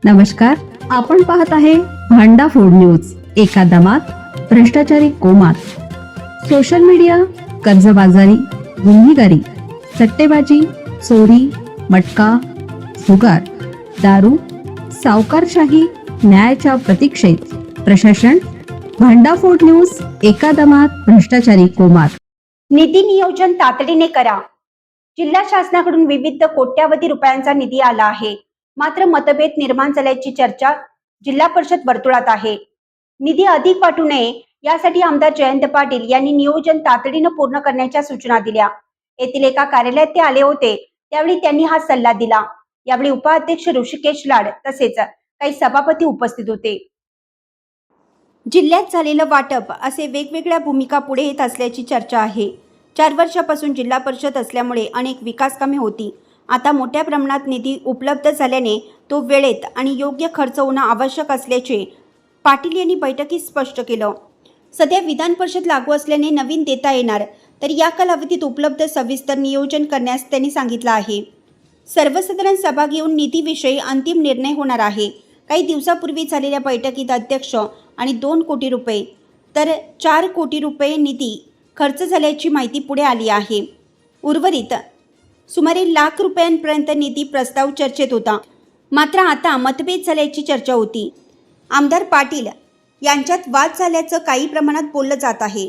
नमस्कार, आपण पाहत आहे भांडा फोड न्यूज. एका दमात भ्रष्टाचारी कोमात. सोशल मीडिया, कर्जबाजारी, गुन्हेगारी, सट्टेबाजी, चोरी, मटका, जुगार, दारू, सावकारशाही, न्यायाच्या प्रतीक्षेत प्रशासन. भांडाफोड न्यूज. एका दमात भ्रष्टाचारी कोमात. निधी नियोजन तातडीने करा. जिल्हा शासनाकडून विविध कोट्यावधी रुपयांचा निधी आला आहे. मात्र मतभेद निर्माण झाल्याची चर्चा जिल्हा परिषद वर्तुळात आहे. निधी अधिक वाटू नये यासाठी आमदार जयंत पाटील यांनी नियोजन तातडीने पूर्ण करण्याच्या सूचना दिल्या. येथील एका कार्यालयात ते आले होते, त्यावेळी त्यांनी हा सल्ला दिला. यावेळी उपाध्यक्ष ऋषिकेश लाड तसेच काही सभापती उपस्थित होते. जिल्ह्यात झालेलं वाटप असे वेगवेगळ्या भूमिका पुढे येत असल्याची चर्चा आहे. 4 वर्षापासून जिल्हा परिषद असल्यामुळे अनेक विकास कामे होती. आता मोठ्या प्रमाणात निधी उपलब्ध झाल्याने तो वेळेत आणि योग्य खर्च होणं आवश्यक असल्याचे पाटील यांनी बैठकीत स्पष्ट केलं. सध्या विधान परिषद लागू असल्याने नवीन देता येणार, तर या कालावधीत उपलब्ध सविस्तर नियोजन करण्यास त्यांनी सांगितलं आहे. सर्वसाधारण सभा घेऊन निधीविषयी अंतिम निर्णय होणार आहे. काही दिवसापूर्वी झालेल्या बैठकीत अध्यक्ष आणि 2 कोटी रुपये तर 4 कोटी रुपये निधी खर्च झाल्याची माहिती पुढे आली आहे. उर्वरित सुमारे लाख रुपयांपर्यंत निधी प्रस्ताव चर्चेत होता. मात्र आता मतभेद झाल्याची चर्चा होती. आमदार पाटील यांच्यात वाद झाल्याचं काही प्रमाणात बोललं जात आहे.